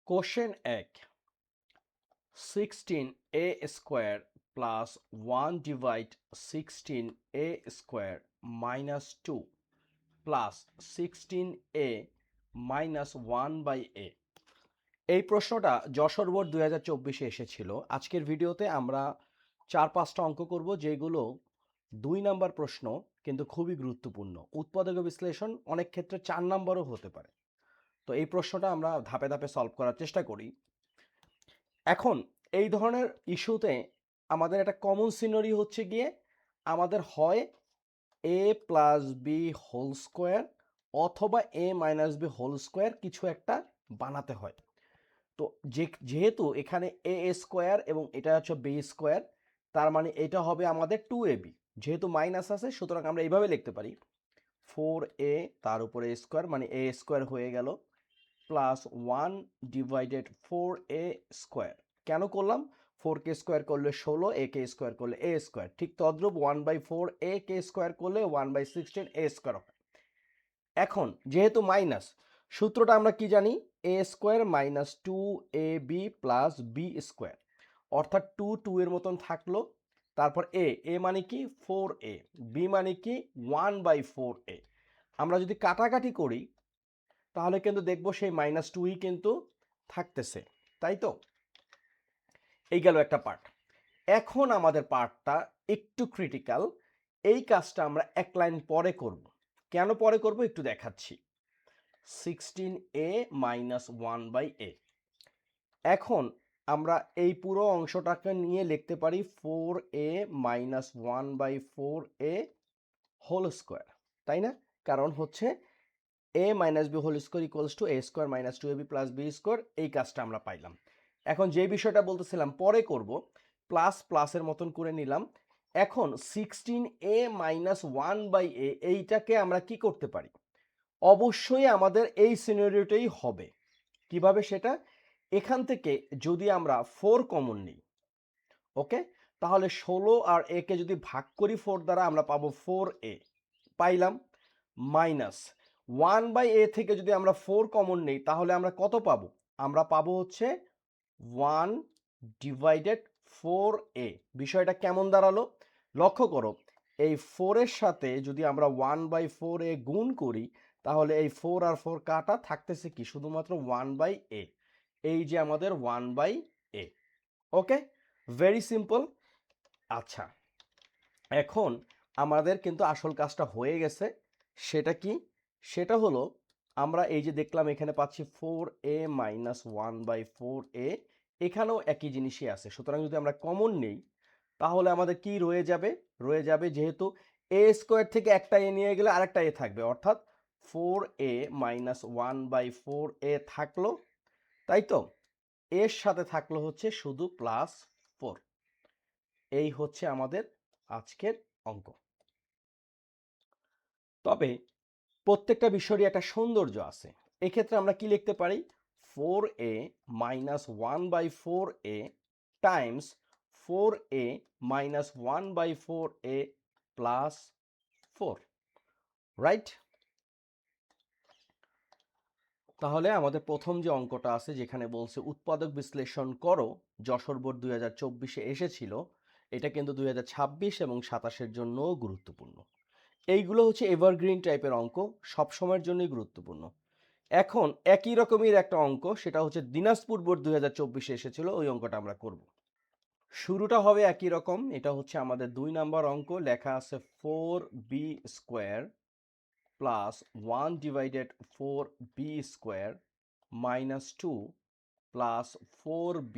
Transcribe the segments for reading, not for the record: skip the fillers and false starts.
Question ১ 16a square plus 1 divide 16a square minus 2 plus 16a minus 1/a। এই প্রশ্নটা Jessore board 2024-এ এসেছিল। আজকের ভিডিওতে আমরা 4-5টা অঙ্ক করব, যেগুলো 2 নাম্বার প্রশ্ন, কিন্তু খুবই গুরুত্বপূর্ণ। উৎপাদক বিশ্লেষণ অনেক ক্ষেত্রে 4 নাম্বারও হতে পারে। তো এই প্রশ্নটা আমরা ধাপে ধাপে সলভ করার চেষ্টা করি। এখন এই ধরনের ইস্যুতে আমাদের একটা কমন সিনারি হচ্ছে গিয়ে আমাদের হয় a plus B whole square অথবা a minus B whole square কিছু একটা বানাতে হয়। তো যেহেতু এখানে a স্কোয়ার এবং এটা হচ্ছে b স্কোয়ার, তার মানে এটা হবে আমাদের 2ab। যেহেতু মাইনাস আছে, সুতরাং আমরা এইভাবে লিখতে পারি 4a তার উপরে a স্কোয়ার, মানে a স্কোয়ার হয়ে গেল প্লাস 1 ডিভাইডেড 4a স্কোয়ার। কেন করলাম? 4k স্কোয়ার করলে 16, a কে স্কোয়ার করলে a স্কোয়ার, ঠিক তদ্রূপ 1/4 a কে স্কোয়ার করলে 1/16 a স্কোয়ার হয়। এখন যেহেতু মাইনাস, সূত্রটা আমরা কি জানি? a square minus 2ab plus b square, অর্থাৎ 2 এর মতন থাকলো। তারপর a মানে কি 4a, b মানে কি 1/4a। আমরা যদি কাটাকাটি করি তাহলে কিন্তু দেখবো সেই -2ই কিন্তু থাকতেছে, তাই তো? এই গেল একটা পার্ট। এখন আমাদের পার্টটা একটু ক্রিটিক্যাল। এই কাজটা আমরা এক লাইন পরে করব। কেন পরে করব একটু দেখাচ্ছি। 16a minus 1/a। এখন আমরা এই পুরো অংশটাকে নিয়ে লিখতে পারি 4a minus 1/4a whole square, তাই না? কারণ হচ্ছে a minus B whole square equals to a square minus 2ab plus b square. এই কাজটা আমরা পাইলাম। এখন যে বিষয়টা বলতেছিলাম পরে করব, প্লাস প্লাসের মতন করে নিলাম। এখন 16a মাইনাস 1/a এইটাকে আমরা কি করতে পারি? অবশ্যই আমাদের এই সিনারিওটাই হবে। কিভাবে সেটা? এখান থেকে যদি আমরা 4 কমন নিই, ওকে, তাহলে 16 আর a কে যদি ভাগ করি 4 দ্বারা আমরা পাবো 4a, পাইলাম। মাইনাস 1/a থেকে যদি আমরা 4 কমন নেই তাহলে আমরা কত পাবো? আমরা পাবো হচ্ছে 1 ডিভাইডেড 4a। বিষয়টা কেমন দাঁড়ালো? লক্ষ্য করো, এই 4 এর সাথে যদি আমরা 1/4a গুণ করি তাহলে এই 4 আর 4 কাটা, থাকতেছে কি শুধুমাত্র 1/a। এই যে আমাদের 1/a। ওকে, ভেরি সিম্পল। আচ্ছা, এখন আমাদের কিন্তু আসল কাজটা হয়ে গেছে। সেটা কি? সেটা হলো আমরা এই যে দেখলাম এখানে পাচ্ছি 4a মাইনাস 1/4a, এখানেও একই জিনিসই আছে। সুতরাং যদি আমরা কমন নেই তাহলে আমাদের কি রয়ে যাবে? রয়ে যাবে, যেহেতু a স্কোয়ার থেকে একটা a নিয়ে গেলে আরেকটা a থাকবে, অর্থাৎ 4a মাইনাস 1/4a থাকলো, তাই তো? এর সাথে থাকলো হচ্ছে শুধু প্লাস 4। এই হচ্ছে আমাদের আজকের অঙ্ক। তবে প্রত্যেকটা বিষয়েরই একটা সৌন্দর্য আছে। এক্ষেত্রে আমরা কি লিখতে পারি? 4a minus 1/4a Times 4a minus 1/4a plus 4, right? তাহলে আমাদের প্রথম যে অঙ্কটা আছে, যেখানে বলছে উৎপাদক বিশ্লেষণ করো, যশোর বোর্ড 2024-এ এসেছিল, এটা কিন্তু 2026 এবং 27-এর জন্যও গুরুত্বপূর্ণ। এইগুলো হচ্ছে এভারগ্রিন টাইপের অঙ্ক, সবসময়ের জন্যই গুরুত্বপূর্ণ। এখন একই রকমের একটা অঙ্ক, সেটা হচ্ছে দিনাজপুর বোর্ড 2024-এ এসেছিল, ওই অঙ্কটা আমরা করব। শুরুটা হবে একই রকম। এটা হচ্ছে আমাদের 2 নাম্বার অঙ্ক। লেখা আছে 4b square plus 1 divided 4b square minus 2 plus 4b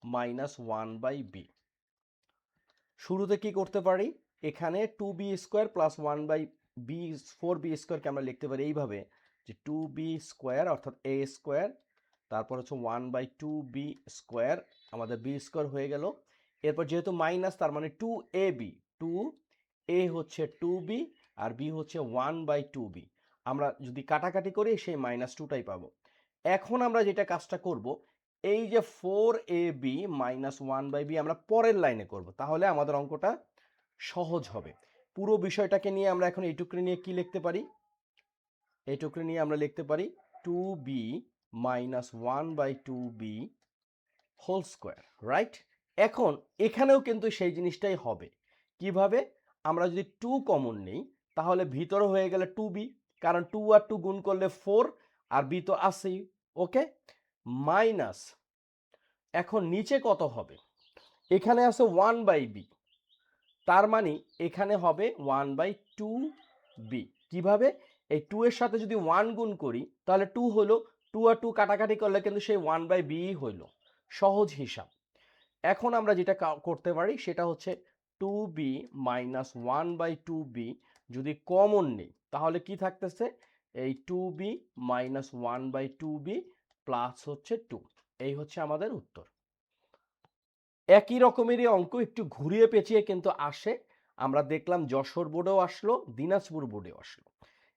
minus 1/b। শুরুতে কি করতে পারি? এখানে 2b square plus 1/b 4b স্কোয়ারকে আমরা লিখতে পারি এইভাবে, যে 2b স্কোয়ার অর্থাৎ a স্কোয়ার, তারপর হচ্ছে 1/2b স্কোয়ার, আমাদের b স্কোয়ার হয়ে গেল। এরপর যেহেতু মাইনাস, তার মানে 2ab, 2a হচ্ছে 2b আর b হচ্ছে 1/2b। আমরা যদি কাটাকাটি করি সেই -2টাই পাবো। এখন আমরা যেটা কাজটা করব, এই যে 4ab মাইনাস 1/b আমরা পরের লাইনে করব, তাহলে আমাদের অঙ্কটা সহজ হবে। পুরো বিষয়টাকে নিয়ে আমরা এখন এইটুকু নিয়ে কি লিখতে পারি? এইটুকু নিয়ে আমরা লিখতে পারি 2b minus 1/2b whole square, right? এখন এখানেও কিন্তু সেই জিনিসটাই হবে। কিভাবে? আমরা যদি 2 কমন নেই তাহলে ভিতরে হয়ে গেলে 2b, কারণ 2 আর 2 গুণ করলে 4, আর b তো আছেই। ওকে, মাইনাস, এখন নিচে কত হবে? এখানে আছে 1/b, তার মানে এখানে হবে 1/2b। কিভাবে? এই 2 এর সাথে যদি 1 গুণ করি তাহলে 2 হলো, 2 আর 2 কাটাকাটি করলে কিন্তু সেই 1/b হইল। সহজ হিসাব। এখন আমরা যেটা করতে পারি সেটা হচ্ছে 2b মাইনাস 1/2b যদি কমন নেই তাহলে কি থাকতেছে? এই 2b মাইনাস 1/2b প্লাস হচ্ছে 2। এই হচ্ছে আমাদের উত্তর। একই রকমেরই অঙ্ক একটু ঘুরিয়ে পেঁচিয়ে কিন্তু আসে। আমরা দেখলাম যশোর বোর্ডেও আসলো, দিনাজপুর বোর্ডেও আসলো।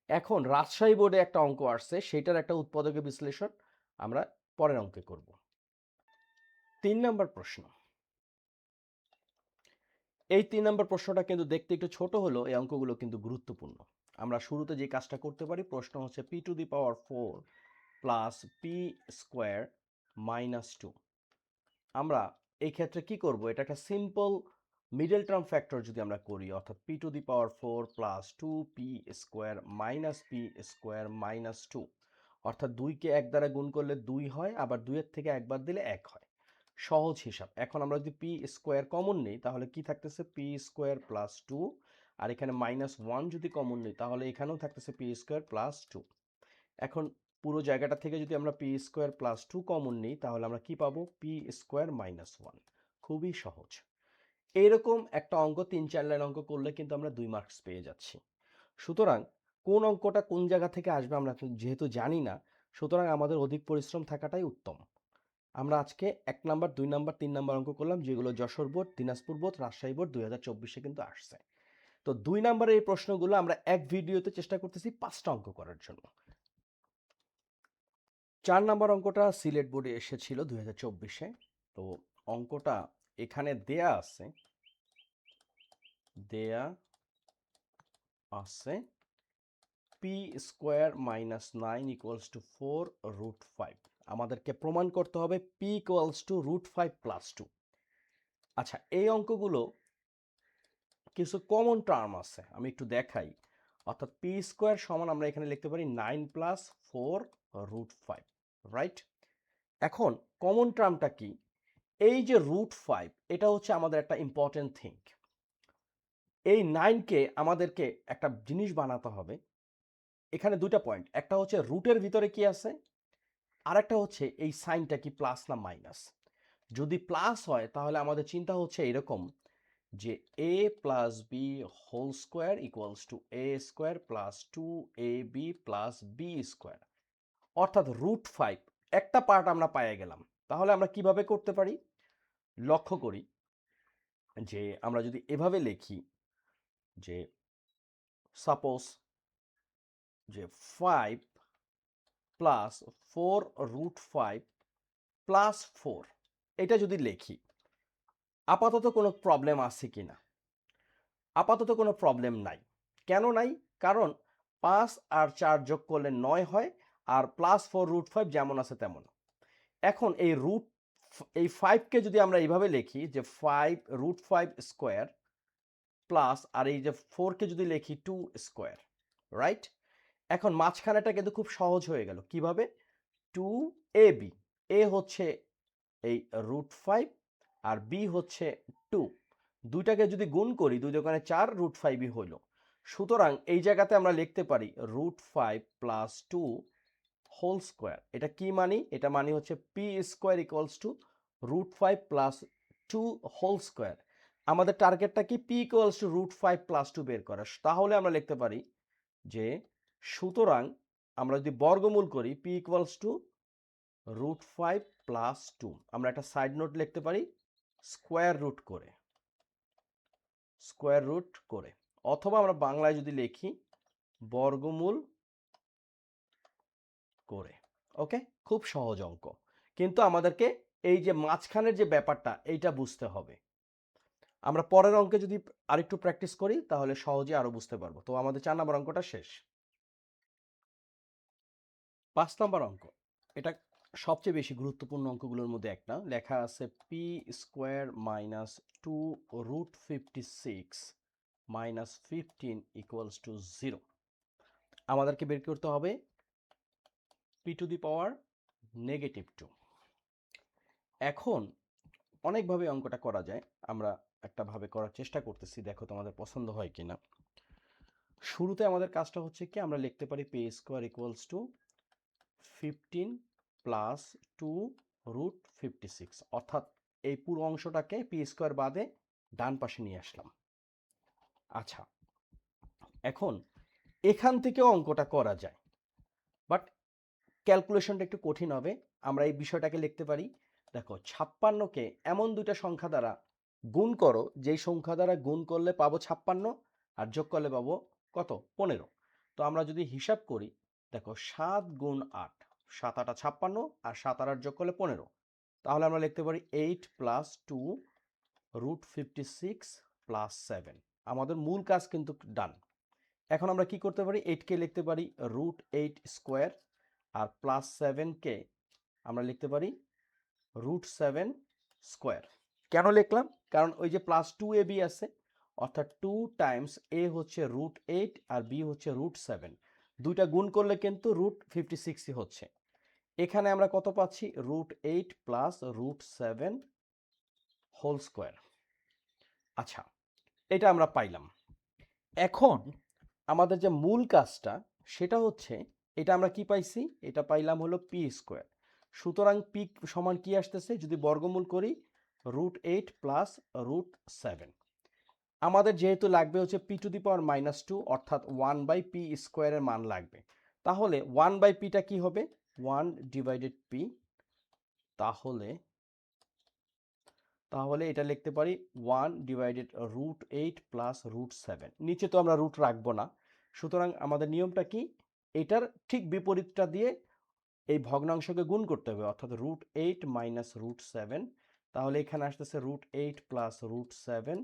এখন রাজশাহী বোর্ডে একটা অঙ্ক আসছে, সেটার একটা উৎপাদকে বিশ্লেষণ আমরা পরের অঙ্কে করব। 3 নম্বর প্রশ্ন। এই 3 নম্বর প্রশ্নটা কিন্তু দেখতে একটু ছোট হলেও এই অঙ্কগুলো কিন্তু গুরুত্বপূর্ণ। আমরা শুরুতে যে কাজটা করতে পারি, প্রশ্ন হচ্ছে p⁴ plus P square minus 2। আমরা এই ক্ষেত্রে কি করব? এটা একটা সিম্পল মিডল টার্ম ফ্যাক্টর যদি আমরা করি, অর্থাৎ p⁴ plus 2p square minus P square minus 2, অর্থাৎ 2কে 1 দ্বারা গুণ করলে 2 হয়, আবার 2 এর থেকে একবার দিলে 1 হয়। সহজ হিসাব। এখন আমরা যদি পি স্কোয়ার কমন নিই তাহলে কি থাকতেছে? পি স্কোয়ার প্লাস 2, আর এখানে মাইনাস 1 যদি কমন নিই তাহলে এখানেও থাকতেছে পি স্কোয়ার প্লাস 2। এখন পুরো জায়গাটা থেকে যদি আমরা পি স্কোয়ার প্লাস 2 কমন নিই তাহলে আমরা কি পাবো? P square minus 1। খুবই সহজ। এইরকম একটা অঙ্ক 3-4 লাইন অঙ্ক করলে কিন্তু আমরা 2 মার্কস পেয়ে যাচ্ছি। সুতরাং কোন অঙ্কটা কোন জায়গা থেকে আসবে আমরা যেহেতু জানি না, সুতরাং আমাদের অধিক পরিশ্রম থাকাটাই উত্তম। আমরা আজকে 1 নাম্বার, 2 নাম্বার, 3 নাম্বার অঙ্ক করলাম, যেগুলো Jessore board, Dinajpur board, Rajshahi board 2024-এ কিন্তু আসছে। তো 2 নাম্বারের এই প্রশ্নগুলো আমরা এক ভিডিওতে চেষ্টা করতেছি 5টা অঙ্ক করার জন্য। 4 নাম্বার অঙ্কটা সিলেট বোর্ডে এসেছিল 2024-এ। তো অঙ্কটা এখানে দেয়া আছে P square minus 9 equals to 4√5। আমাদেরকে প্রমাণ করতে হবে পি ইকুয়ালস টু √5 প্লাস 2। আচ্ছা, এই অঙ্কগুলো কিছু কমন টার্ম আছে, আমি একটু দেখাই। অর্থাৎ পি স্কোয়ার সমান আমরা এখানে লিখতে পারি 9 প্লাস 4√5, রাইট? এখন কমন টার্মটা কি? এই যে √5, এটা হচ্ছে আমাদের একটা ইম্পর্টেন্ট থিং। এই 9কে আমাদেরকে একটা জিনিস বানাতে হবে। এখানে দুইটা পয়েন্ট, একটা হচ্ছে রুটের ভিতরে কি আছে, আর একটা হচ্ছে এই সাইনটা কি প্লাস না মাইনাস। যদি প্লাস হয় তাহলে আমাদের চিন্তা হচ্ছে এরকম যে a plus B whole square equals to a square plus 2ab plus b square, অর্থাৎ √5 একটা পার্ট আমরা পেয়ে গেলাম। তাহলে আমরা কিভাবে করতে পারি? লক্ষ্য করি যে আমরা যদি এভাবে লিখি যে সাপোজ যে 5 প্লাস 4√5 প্লাস 4, এটা যদি লিখি, আপাতত কোনো প্রবলেম আছে কি না? আপাতত কোনো প্রবলেম নাই। কেন নাই? কারণ 5 আর 4 যোগ করলে 9 হয়, আর প্লাস 4√5 যেমন আছে তেমন। এখন এই 5কে যদি আমরা এইভাবে লিখি যে 5√5 স্কোয়ার প্লাস, আর এই যে 4কে যদি লিখি 2 স্কোয়ার, রাইট? এখন মাঝখানেটা কিন্তু খুব সহজ হয়ে গেল। কিভাবে? 2ab, এ হচ্ছে এই √5 আর বি হচ্ছে 2, দুইটাকে যদি গুণ করি 2 দোকানে 4, √5ই হইল। সুতরাং এই জায়গাতে আমরা লিখতে পারি √5 প্লাস 2 হোল স্কোয়ার। এটা কি মানি? এটা মানি হচ্ছে p square equals to √5 plus 2 whole square. আমাদের টার্গেটটা কি? পি ইকুয়ালস টু √5 প্লাস 2 বের করা। তাহলে আমরা লিখতে পারি যে সুতরাং আমরা যদি বর্গমূল করি পি ইকুয়ালস টু √5 প্লাস 2, আমরা একটা সাইড নোট লিখতে পারি স্কোয়ার রুট করে, অথবা আমরা বাংলায় যদি লিখি বর্গমূল করে। ওকে, খুব সহজ অঙ্ক, কিন্তু আমাদেরকে এই যে মাঝখানের যে ব্যাপারটা এইটা বুঝতে হবে। আমরা পরের অঙ্কে যদি আরেকটু প্র্যাকটিস করি তাহলে সহজে আরো বুঝতে পারবো। তো আমাদের 4 নম্বর অঙ্কটা শেষ। 5 নম্বর অঙ্ক, এটা সবচেয়ে বেশি গুরুত্বপূর্ণ অঙ্কগুলোর মধ্যে একটা। লেখা আছে P square minus 2√56 minus 15 equals to 0। আমাদেরকে বের করতে হবে পি টু দি পাওয়ার -2। এখন অনেকভাবে অঙ্কটা করা যায়, আমরা একটা ভাবে করার চেষ্টা করতেছি, দেখো তোমাদের পছন্দ হয় কিনা। শুরুতে আমাদের কাজটা হচ্ছে কি, আমরা লিখতে পারি P square equals two 15 plus 2√56, অর্থাৎ এই পুরো অংশটাকে পি স্কোয়ার বাদে ডান পাশে নিয়ে আসলাম। আচ্ছা, এখন এখান থেকেও অঙ্কটা করা যায়, বাট ক্যালকুলেশনটা একটু কঠিন হবে। আমরা এই বিষয়টাকে লিখতে পারি, দেখো 56কে এমন দুইটা সংখ্যা দ্বারা গুণ করো যেই সংখ্যা দ্বারা গুণ করলে পাবো 56 আর যোগ করলে পাবো কত, 15। তো আমরা যদি হিসাব করি, দেখো 7 গুণ 8, 7 8 56 আর 7 আর 8 যোগ করলে 15। তাহলে আমরা লিখতে পারি 8 প্লাস 2√56 প্লাস 7। আমাদের মূল কাজ কিন্তু ডান। এখন আমরা কি করতে পারি, 8কে লিখতে পারি √8 স্কোয়ার আর প্লাস 7কে আমরা লিখতে পারি √7 স্কোয়ার। কেন লিখলাম, কারণ ওই যে প্লাস 2ab আছে, অর্থাৎ 2 টাইমস a হচ্ছে √8 আর b হচ্ছে √7, দুইটা গুণ করলে কিন্তু √56 হচ্ছে। এখানে আমরা কত পাচ্ছি, √8 প্লাস √7 হোল স্কোয়ার। আচ্ছা, এটা আমরা পাইলাম। এখন আমাদের যে মূল কাজটা সেটা হচ্ছে, এটা আমরা কি পাইছি, এটা পাইলাম হলো পি স্কোয়ার। সুতরাং পি সমান কি আসতেছে, যদি বর্গমূল করি √8 প্লাস √7। আমাদের যেহেতু লাগবে হচ্ছে পি টু দি পাওয়ার -2, অর্থাৎ 1/পি স্কোয়ারের মান লাগবে। তাহলে 1/পিটা কি হবে, 1/পি। তাহলে এটা লিখতে পারি 1/√8 প্লাস √7। নিচে তো আমরা রুট রাখবো না, সুতরাং আমাদের নিয়মটা কি, এটার ঠিক বিপরীতটা দিয়ে এই ভগ্নাংশকে গুণ করতে হবে, অর্থাৎ √8 মাইনাস √7। তাহলে এখানে আসতেছে √8 প্লাস √7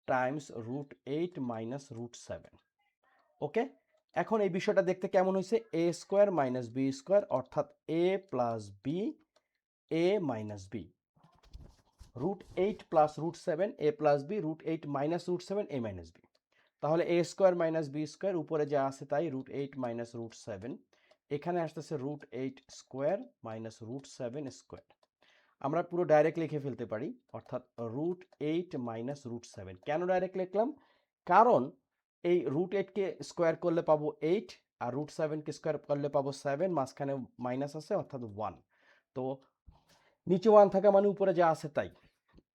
টাইমস √8 মাইনাস √7। ওকে, এখন এই বিষয়টা দেখতে কেমন হয়েছে, a square minus b square, অর্থাৎ a plus b a minus b, √8 plus √7 a plus b, √8 minus √7 a minus b. তাহলে a square minus b square, উপরে যা আছে তাই, √8 মাইনাস √7, এখানে আসতেছে √8 স্কোয়ার মাইনাস √7 স্কোয়ার। আমরা পুরো ডাইরেক্ট লিখে ফেলতে পারি, অর্থাৎ √8 মাইনাস √7। কেন ডাইরেক্ট লিখলাম, কারণ এই √8কে স্কোয়ার করলে পাবো 8 আর √7কে স্কোয়ার করলে পাবো 7, মাঝখানে মাইনাস আছে অর্থাৎ 1। তো নিচে 1 থাকা মানে উপরে যা আছে তাই,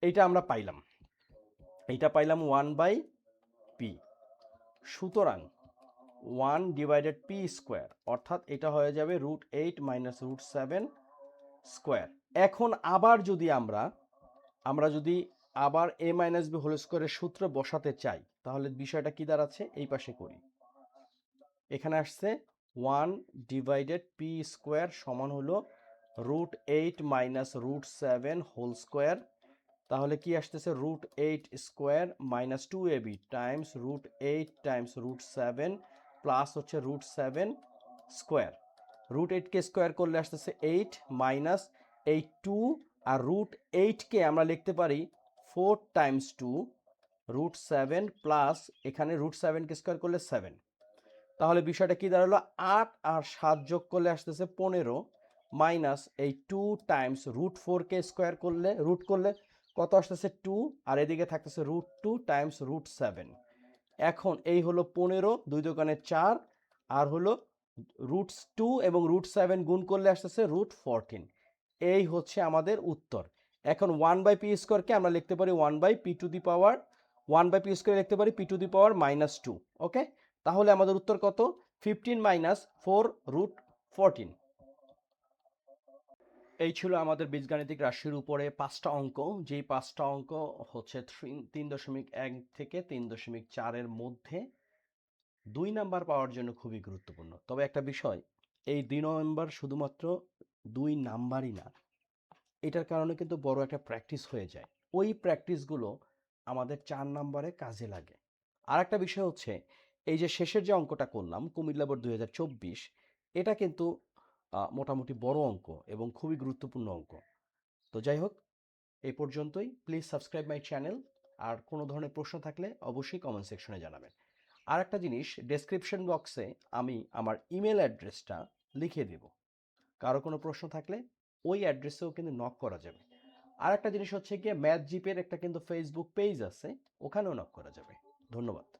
এইটা আমরা পাইলাম, এইটা পাইলাম 1/পি। সুতরাং 1/পি স্কোয়ার, অর্থাৎ এটা হয়ে যাবে √8 মাইনাস √7 স্কোয়ার। এখন আবার যদি আমরা যদি আবার a মাইনাস বি হোল স্কোয়ারের সূত্র বসাতে চাই, তাহলে বিষয়টা কি দাঁড়াচ্ছে, এই পাশে করি, এখানে আসছে 1/পি স্কোয়ার সমান হলো √8 মাইনাস √7 হোল স্কোয়ার। তাহলে কি আসতেছে, √8 square minus 2ab Times √8 Times √7 plus হচ্ছে √7 স্কোয়ার। √8কে স্কোয়ার করলে আসতেছে 8 মাইনাস এই 2, আর √8কে আমরা লিখতে পারি 4 টাইমস 2 √7 প্লাস এখানে √7কে স্কোয়ার করলে 7। তাহলে বিষয়টা কি দাঁড়ালো, 8 আর 7 যোগ করলে আসতেছে 15 মাইনাস এই 2 টাইমস √4কে স্কোয়ার করলে রুট করলে কত আসতেছে 2, আর এদিকে থাকতেছে √2 টাইমস √7। এখন এই হলো 15, 2 দোকানে 4, আর হলো √2 এবং √7 গুণ করলে আসতেছে √14। এই হচ্ছে আমাদের উত্তর। এখন 1/পি স্কোয়ারকে আমরা লিখতে পারি 1/পি টু দি পাওয়ার, 1/পি স্কোয়ার লিখতে পারি পি টু দি পাওয়ার -2। ওকে, তাহলে আমাদের উত্তর কত, 15 মাইনাস 4√14। এই ছিল আমাদের বীজগাণিতিক রাশির উপরে 5টা অঙ্ক, যেই 5টা অঙ্ক হচ্ছে 3.1 থেকে 3.4 এর মধ্যে 2 নাম্বার পাওয়ার জন্য খুবই গুরুত্বপূর্ণ। তবে একটা বিষয়, এই 2 নাম্বার শুধুমাত্র 2 নাম্বারই না, এটার কারণে কিন্তু বড় একটা প্র্যাকটিস হয়ে যায়। ওই প্র্যাকটিসগুলো আমাদের 4 নাম্বারে কাজে লাগে। আর একটা বিষয় হচ্ছে, এই যে শেষের যে অঙ্কটা করলাম কুমিল্লা বোর্ড 2024, এটা কিন্তু মোটামুটি বড় অঙ্ক এবং খুবই গুরুত্বপূর্ণ অঙ্ক। তো যাই হোক, এই পর্যন্তই। Please subscribe my channel. আর কোনো ধরনের প্রশ্ন থাকলে অবশ্যই কমেন্ট সেকশনে জানাবেন। আর একটা জিনিস, ডেসক্রিপশন বক্সে আমি আমার ইমেল অ্যাড্রেসটা লিখে দেব। কারো কোনো প্রশ্ন থাকলে ওই অ্যাড্রেসেও কিন্তু নক করা যাবে। আর একটা জিনিস হচ্ছে গিয়ে ম্যাথ জিপের একটা কিন্তু ফেসবুক পেজ আছে, ওখানেও নক করা যাবে। ধন্যবাদ।